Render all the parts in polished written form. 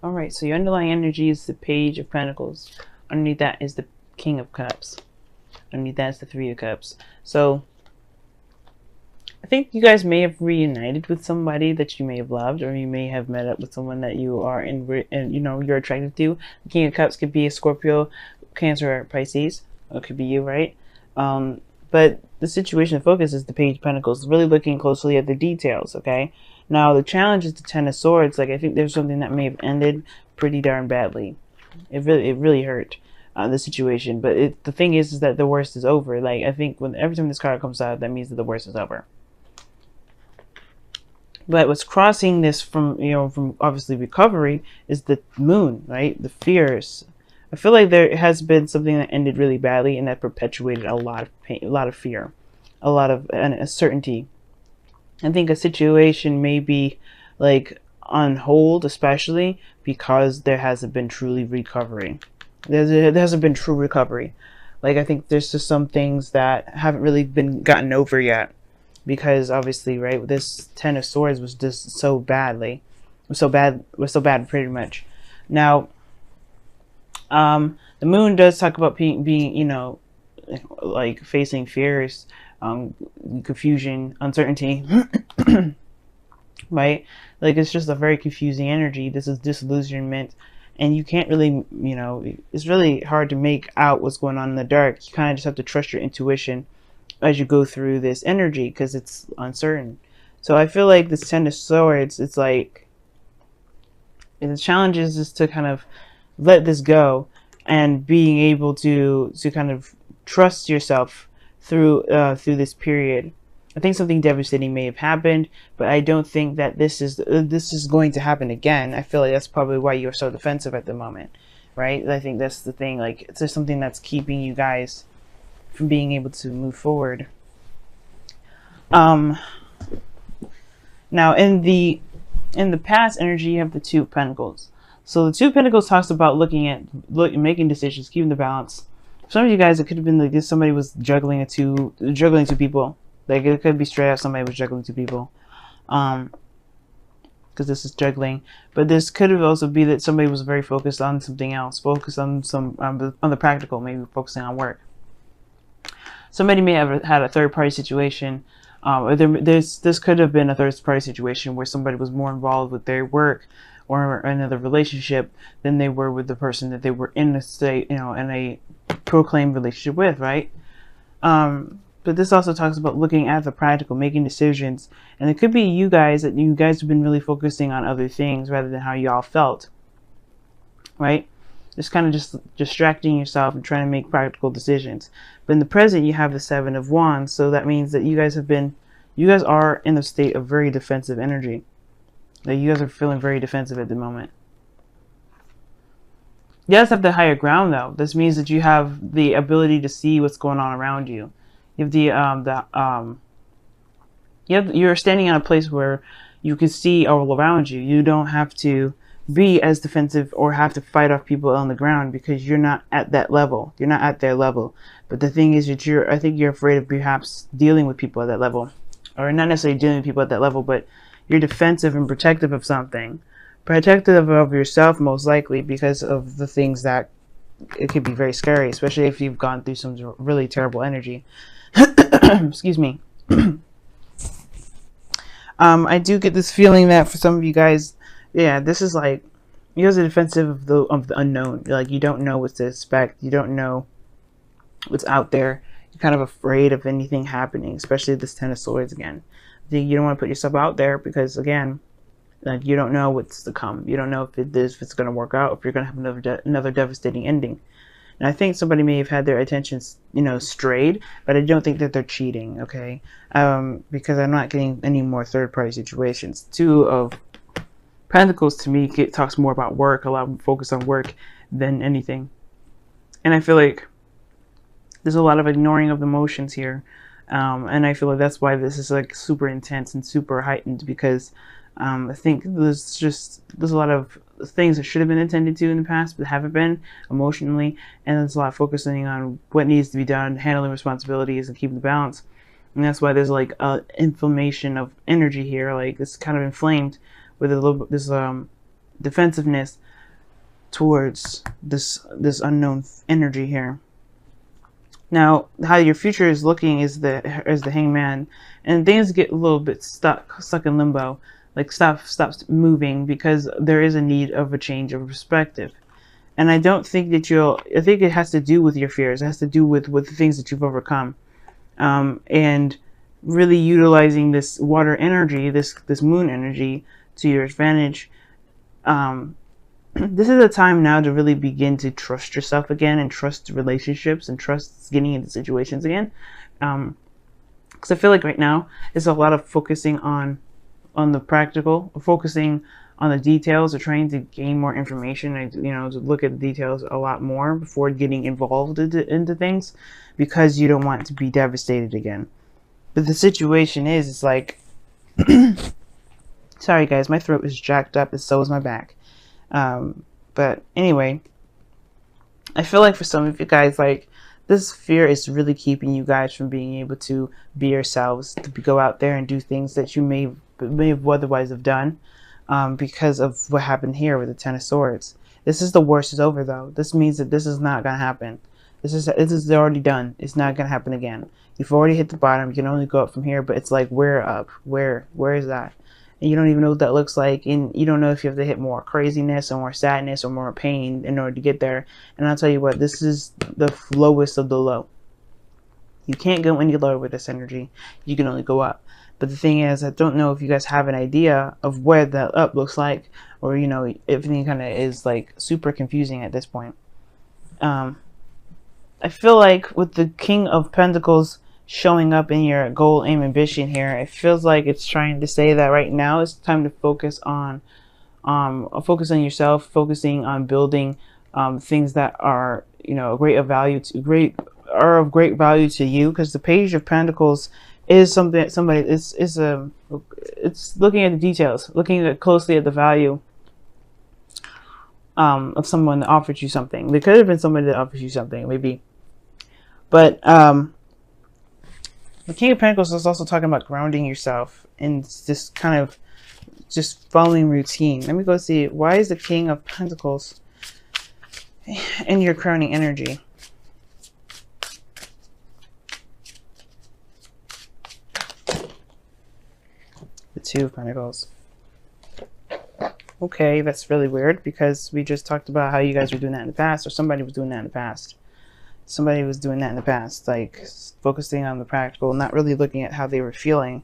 All right, so your underlying energy is the Page of Pentacles. Underneath that is the King of Cups. Underneath that is the Three of Cups. So I think you guys may have reunited with somebody that you may have loved, or you may have met up with someone that you are and you're attracted to. The King of Cups could be a Scorpio, Cancer, or Pisces. It could be you, right? But the situation of focus is the Page of Pentacles, really looking closely at the details. Okay. Now the challenge is the Ten of Swords. Like, I think there's something that may have ended pretty darn badly. It really hurt. The situation, but the thing is that the worst is over. Like, I think every time this card comes out, that means that the worst is over. But what's crossing this from obviously recovery is the Moon, right? The fears. I feel like there has been something that ended really badly, and that perpetuated a lot of pain, a lot of fear, a lot of uncertainty. I think a situation may be like on hold, especially because there hasn't been truly recovery. There hasn't been true recovery. Like, I think there's just some things that haven't really been gotten over yet, because obviously, right, this Ten of Swords was just so bad pretty much. Now, the Moon does talk about being like facing fears, confusion, uncertainty, right? Like, it's just a very confusing energy. This is disillusionment, and you can't really, it's really hard to make out what's going on in the dark. You kind of just have to trust your intuition as you go through this energy, because it's uncertain. So I feel like this Ten of Swords, it's like the challenge is just to kind of let this go, and being able to kind of trust yourself through this period. I think something devastating may have happened, but I don't think that this is going to happen again. I feel like that's probably why you're so defensive at the moment, right? I think that's the thing. Like, it's just something that's keeping you guys from being able to move forward. Now in the past energy, you have the Two of Pentacles. So the Two of Pentacles talks about making decisions, keeping the balance. For some of you guys, it could have been like this: somebody was juggling two people. Like, it could be straight up somebody was juggling two people, because this is juggling. But this could have also be that somebody was very focused on something else, focused on on the practical, maybe focusing on work. Somebody may have had a third-party situation, or this could have been a third-party situation where somebody was more involved with their work or another relationship than they were with the person that they were in a proclaimed relationship with, right? But this also talks about looking at the practical, making decisions, and it could be you guys have been really focusing on other things rather than how y'all felt, right? Just kind of just distracting yourself and trying to make practical decisions. But in the present, you have the Seven of Wands, so that means that you guys are in a state of very defensive energy. Like, you guys are feeling very defensive at the moment. You guys have the higher ground, though. This means that you have the ability to see what's going on around you. You have you're standing in a place where you can see all around you. You don't have to be as defensive or have to fight off people on the ground, because you're not at that level. You're not at their level. But the thing is that I think you're afraid of perhaps dealing with people at that level, or not necessarily dealing with people at that level, but you're defensive and protective of something, protective of yourself most likely, because of the things that it could be very scary, especially if you've gone through some really terrible energy. Excuse me. I do get this feeling that for some of you guys, yeah, this is like you guys are defensive of the unknown. Like, you don't know what to expect. You don't know what's out there. You're kind of afraid of anything happening, especially this Ten of Swords again. I think you don't want to put yourself out there because, again, like, you don't know what's to come. You don't know if it's going to work out, if you're going to have another devastating ending. And I think somebody may have had their attentions, strayed, but I don't think that they're cheating, okay? Because I'm not getting any more third-party situations. Two of Pentacles, to me, talks more about work, a lot of focus on work than anything. And I feel like there's a lot of ignoring of emotions here. And I feel like that's why this is like super intense and super heightened, because I think there's a lot of things that should have been attended to in the past but haven't been emotionally, and there's a lot of focusing on what needs to be done, handling responsibilities, and keeping the balance. And that's why there's like inflammation of energy here. Like, it's kind of inflamed with a little bit this defensiveness towards this unknown energy here. Now, how your future is looking is the Hangman, and things get a little bit stuck in limbo, like stops moving because there is a need of a change of perspective. And I don't think that I think it has to do with your fears. It has to do with the things that you've overcome, and really utilizing this water energy, this moon energy to your advantage. This is a time now to really begin to trust yourself again, and trust relationships, and trust getting into situations again. Because I feel like right now it's a lot of focusing on the practical, focusing on the details, or trying to gain more information, and to look at the details a lot more before getting involved into things, because you don't want to be devastated again. But the situation is, it's like, sorry guys, my throat is jacked up, and so is my back. But anyway, I feel like for some of you guys, like, this fear is really keeping you guys from being able to be yourselves, to go out there and do things that you may have otherwise have done, because of what happened here with the Ten of Swords. This is the worst is over, though. This means that this is not going to happen. This is already done. It's not going to happen again. You've already hit the bottom. You can only go up from here, but it's like, where up? Where is that? And you don't even know what that looks like, and you don't know if you have to hit more craziness or more sadness or more pain in order to get there. And I'll tell you what, this is the lowest of the low. You can't go any lower with this energy. You can only go up. But the thing is, I don't know if you guys have an idea of where that up looks like, or everything kind of is like super confusing at this point. I feel like with the King of Pentacles showing up in your goal, aim, ambition here, it feels like it's trying to say that right now it's time to focus on yourself, focusing on building things that are of great value to you, because the Page of Pentacles is something that somebody it's looking at the details, looking closely at the value of someone that offered you something. There could have been somebody that offers you something, maybe, but the King of Pentacles is also talking about grounding yourself and just kind of just following routine. Let me go see, why is the King of Pentacles in your crowning energy? The Two of Pentacles. Okay, that's really weird, because we just talked about how you guys were doing that in the past, or somebody was doing that in the past. Somebody was doing that in the past, like focusing on the practical, not really looking at how they were feeling.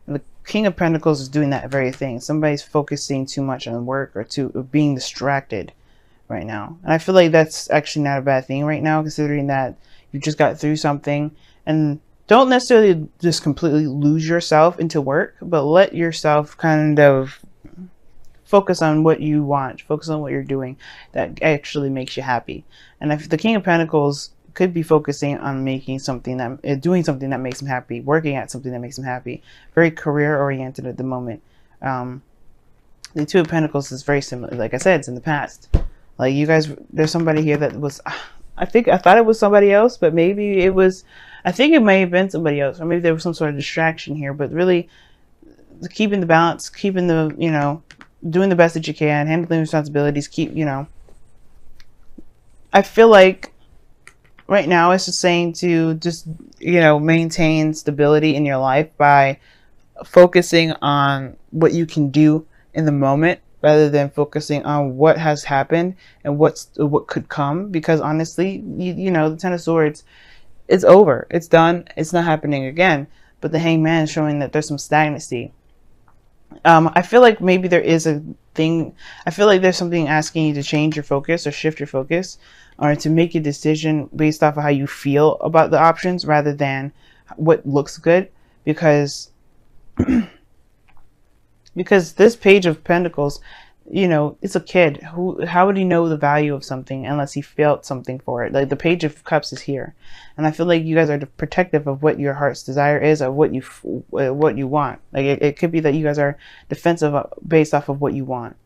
And the King of Pentacles is doing that very thing. Somebody's focusing too much on work, or being distracted right now. And I feel like that's actually not a bad thing right now, considering that you just got through something. And don't necessarily just completely lose yourself into work, but let yourself kind of focus on what you want, focus on what you're doing that actually makes you happy. And if the King of Pentacles could be focusing on doing something that makes him happy, working at something that makes him happy, very career oriented at the moment. The Two of Pentacles is very similar. Like I said, it's in the past. Like, you guys, there's somebody here that was, I thought it was somebody else, but maybe it was, I think it may have been somebody else, or maybe there was some sort of distraction here. But really, keeping the balance, keeping the, doing the best that you can, handling responsibilities, I feel like right now it's just saying to just, maintain stability in your life by focusing on what you can do in the moment, rather than focusing on what has happened and what could come. Because honestly, the Ten of Swords, it's over, it's done, it's not happening again. But the Hangman is showing that there's some stagnancy. I feel like maybe there is a thing, I feel like there's something asking you to change your focus, or shift your focus, or to make a decision based off of how you feel about the options, rather than what looks good. Because this Page of Pentacles, it's a kid. How would he know the value of something unless he felt something for it? Like, the Page of Cups is here, and I feel like you guys are protective of what your heart's desire is, or what you want. Like, it could be that you guys are defensive based off of what you want,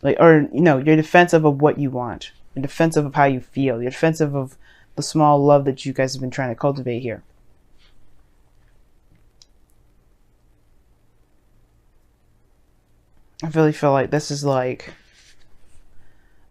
you're defensive of what you want. You're defensive of how you feel. You're defensive of the small love that you guys have been trying to cultivate here. I really feel like this is like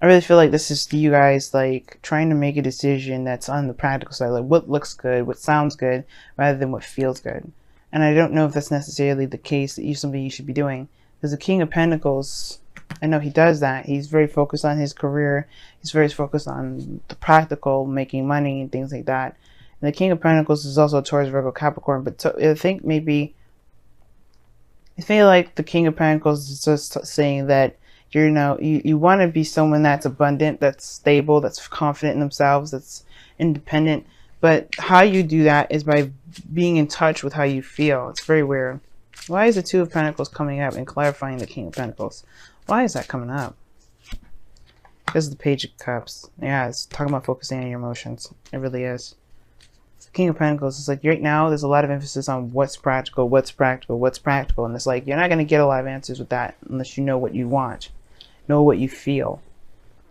I really feel like this is you guys like trying to make a decision that's on the practical side, like what looks good, what sounds good, rather than what feels good. And I don't know if that's necessarily the case that something you should be doing. Because the King of Pentacles, I know he does that. He's very focused on his career. He's very focused on the practical, making money and things like that. And the King of Pentacles is also Taurus, Virgo, Capricorn. But I think maybe, I feel like the King of Pentacles is just saying that you want to be someone that's abundant, that's stable, that's confident in themselves, that's independent. But how you do that is by being in touch with how you feel. It's very weird. Why is the Two of Pentacles coming up and clarifying the King of Pentacles? Why is that coming up? Because of the Page of Cups. Yeah, it's talking about focusing on your emotions. It really is. The King of Pentacles is like, right now there's a lot of emphasis on what's practical, what's practical, what's practical. And it's like, you're not going to get a lot of answers with that unless you know what you want. Know what you feel.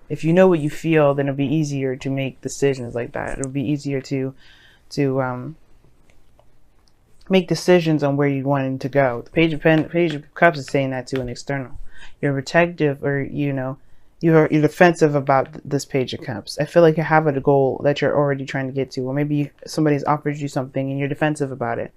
If you know what you feel, then it'll be easier to make decisions like that. It'll be easier to make decisions on where you want to go. The Page of Cups is saying that to an external. You're protective, or you're defensive about this Page of Cups. I feel like you have a goal that you're already trying to get to, or maybe somebody's offered you something and you're defensive about it.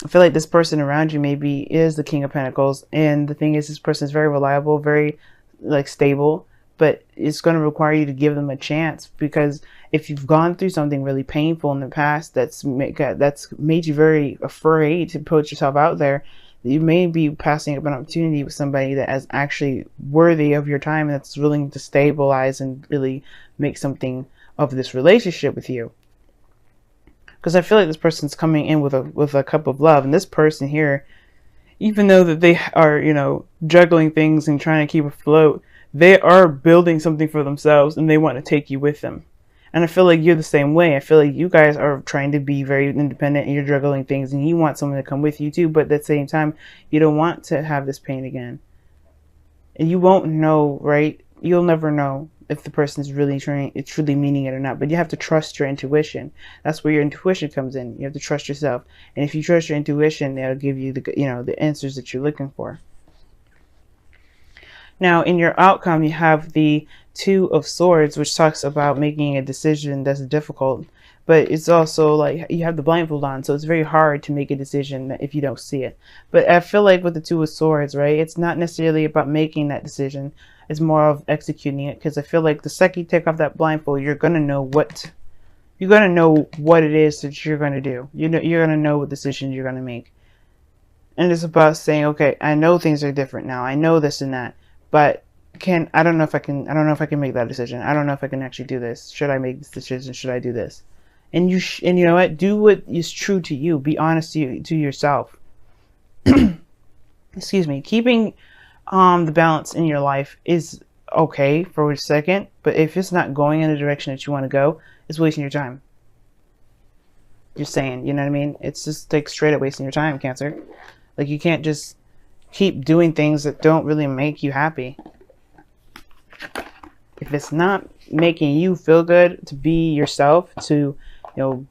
I feel like this person around you maybe is the King of Pentacles, and the thing is, this person is very reliable, very like stable, but it's going to require you to give them a chance, because if you've gone through something really painful in the past that's made you very afraid to put yourself out there, you may be passing up an opportunity with somebody that is actually worthy of your time, and that's willing to stabilize and really make something of this relationship with you. Because I feel like this person's coming in with a cup of love, and this person here, even though that they are, juggling things and trying to keep afloat, they are building something for themselves, and they want to take you with them. And I feel like you're the same way. I feel like you guys are trying to be very independent, and you're juggling things, and you want someone to come with you too, but at the same time, you don't want to have this pain again. And you won't know, right? You'll never know if the person is really truly meaning it or not. But you have to trust your intuition. That's where your intuition comes in. You have to trust yourself. And if you trust your intuition, it'll give you the answers that you're looking for. Now, in your outcome, you have the Two of Swords, which talks about making a decision that's difficult. But it's also like you have the blindfold on, so it's very hard to make a decision if you don't see it. But I feel like with the Two of Swords, right, it's not necessarily about making that decision. It's more of executing it, because I feel like the second you take off that blindfold, you're gonna know what it is that you're gonna do. You're gonna know what decisions you're gonna make. And it's about saying, okay, I know things are different now. I know this and that, but I don't know if I can make that decision. I don't know if I can actually do this. Should I make this decision? Should I do this? And you know what? Do what is true to you. Be honest to yourself. Excuse me. Keeping the balance in your life is okay for a second, but if it's not going in the direction that you want to go, it's wasting your time. Just saying, you know what I mean? It's just like straight up wasting your time, Cancer. Like, you can't just keep doing things that don't really make you happy. If it's not making you feel good to be yourself, to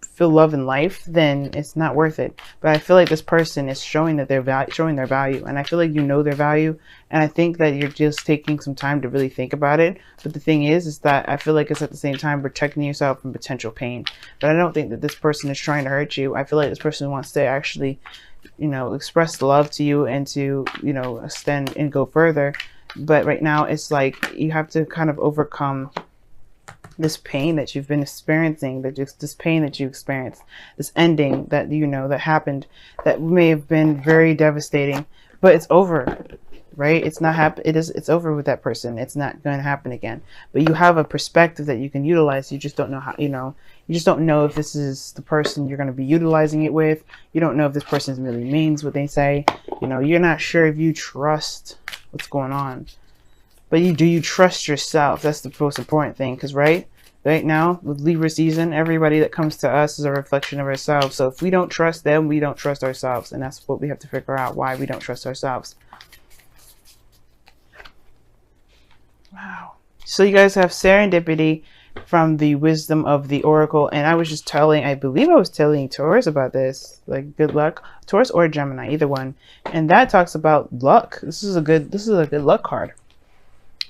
feel love in life, then it's not worth it. But I feel like this person is showing that showing their value, and I feel like you know their value, and I think that you're just taking some time to really think about it. But the thing is that I feel like it's at the same time protecting yourself from potential pain. But I don't think that this person is trying to hurt you. I feel like this person wants to actually express love to you and to extend and go further. But right now it's like you have to kind of overcome this pain that you've been experiencing, this pain that you experienced, this ending that that happened, that may have been very devastating, but it's over, right? It's over with that person. It's not going to happen again. But you have a perspective that you can utilize. You just don't know how, you just don't know if this is the person you're going to be utilizing it with. You don't know if this person really means what they say. You're not sure if you trust what's going on. But do you trust yourself? That's the most important thing, because right now with Libra season, everybody that comes to us is a reflection of ourselves. So if we don't trust them, we don't trust ourselves, and that's what we have to figure out, why we don't trust ourselves. Wow. So you guys have serendipity from the wisdom of the oracle, and I believe I was telling Taurus about this, like good luck, Taurus or Gemini, either one, and that talks about luck. This is a good luck card.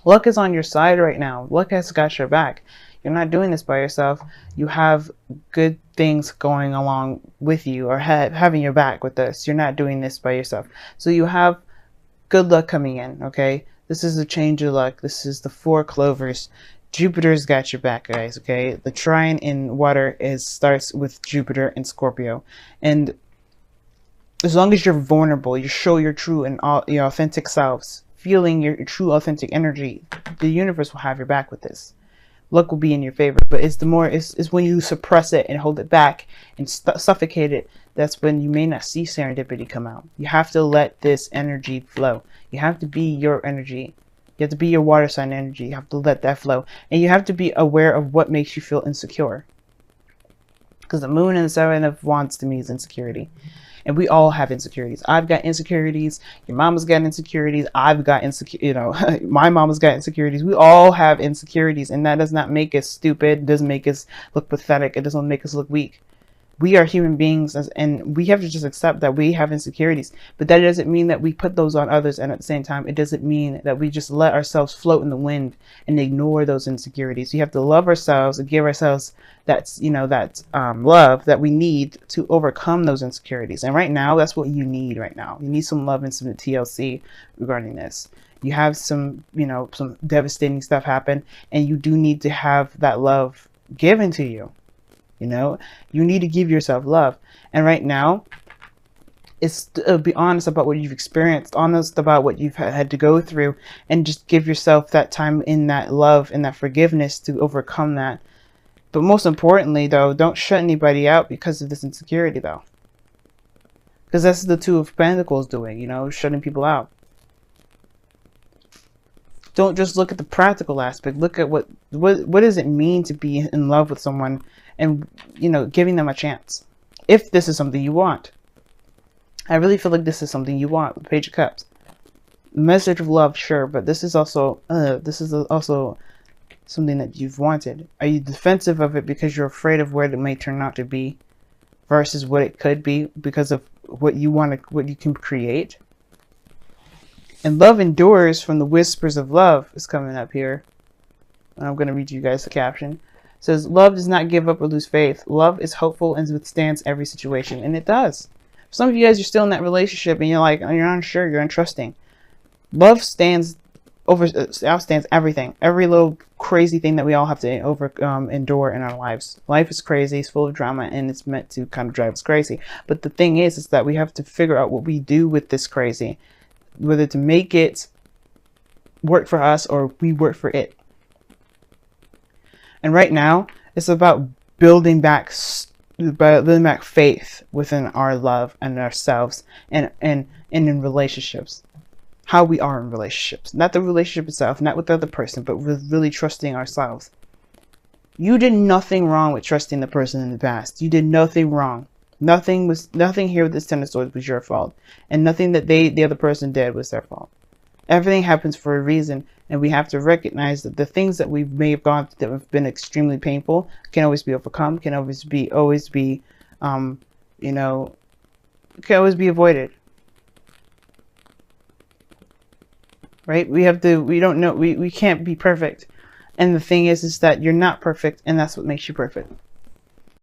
Luck is on your side right now. Luck has got your back. You're not doing this by yourself. You have good things going along with you, or having your back with this. You're not doing this by yourself. So you have good luck coming in, okay? This is a change of luck. This is the 4 clovers. Jupiter's got your back, guys, okay? The trine in water starts with Jupiter and Scorpio. And as long as you're vulnerable, you show your true and your authentic selves, feeling your true authentic energy, the universe will have your back with this. Luck will be in your favor, but it's when you suppress it and hold it back and suffocate it, that's when you may not see serendipity come out. You have to let this energy flow. You have to be your energy. You have to be your water sign energy. You have to let that flow. And you have to be aware of what makes you feel insecure. Because the moon and the 7 of Wands to me is insecurity. And we all have insecurities. I've got insecurities. Your mama's got insecurities. I've got my mama's got insecurities. We all have insecurities. And that does not make us stupid. It doesn't make us look pathetic. It doesn't make us look weak. We are human beings, and we have to just accept that we have insecurities. But that doesn't mean that we put those on others. And at the same time, it doesn't mean that we just let ourselves float in the wind and ignore those insecurities. We have to love ourselves and give ourselves that love that we need to overcome those insecurities. And right now, that's what you need right now. You need some love and some TLC regarding this. You have some devastating stuff happen, and you do need to have that love given to you. You need to give yourself love. And right now, it's be honest about what you've experienced, honest about what you've had to go through, and just give yourself that time in that love and that forgiveness to overcome that. But most importantly, though, don't shut anybody out because of this insecurity, though. Because that's the 2 of Pentacles doing, shutting people out. Don't just look at the practical aspect. Look at what does it mean to be in love with someone, and giving them a chance. If this is something you want, I really feel like this is something you want. The Page of Cups, message of love, sure, but this is also something that you've wanted. Are you defensive of it because you're afraid of where it may turn out to be, versus what it could be because of what you want, what you can create? And love endures from the whispers of love is coming up here. I'm going to read you guys the caption. It says, love does not give up or lose faith. Love is hopeful and withstands every situation. And it does. Some of you guys are still in that relationship and you're like, you're unsure, you're untrusting. Love outstands everything. Every little crazy thing that we all have to endure in our lives. Life is crazy, it's full of drama, and it's meant to kind of drive us crazy. But the thing is that we have to figure out what we do with this crazy. Whether to make it work for us or we work for it. And right now, it's about building back faith within our love and ourselves, and in relationships. How we are in relationships. Not the relationship itself, not with the other person, but with really trusting ourselves. You did nothing wrong with trusting the person in the past. You did nothing wrong. Nothing here with this 10 of Swords was your fault. And nothing that the other person did was their fault. Everything happens for a reason, and we have to recognize that the things that we may have gone through that have been extremely painful can always be overcome, can always be can always be avoided. Right? We can't be perfect. And the thing is that you're not perfect, and that's what makes you perfect.